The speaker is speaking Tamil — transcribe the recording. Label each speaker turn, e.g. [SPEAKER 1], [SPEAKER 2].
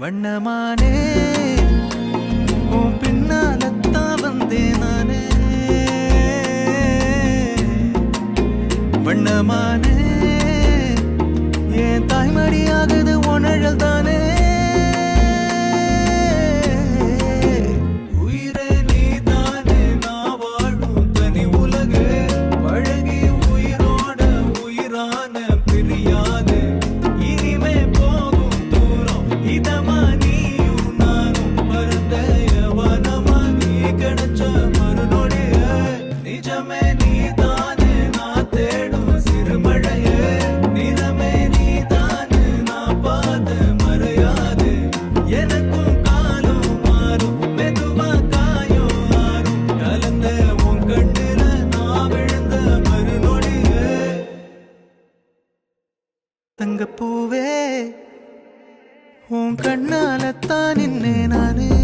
[SPEAKER 1] வண்ணமானே உன் பின்னாலத்தான் வந்தேன் நானே வண்ணமானே என் தாய்மடியாகுது உணழல் தானே தங்கப்பூவே உன் கண்ணாலத்தான் நின்னே நானே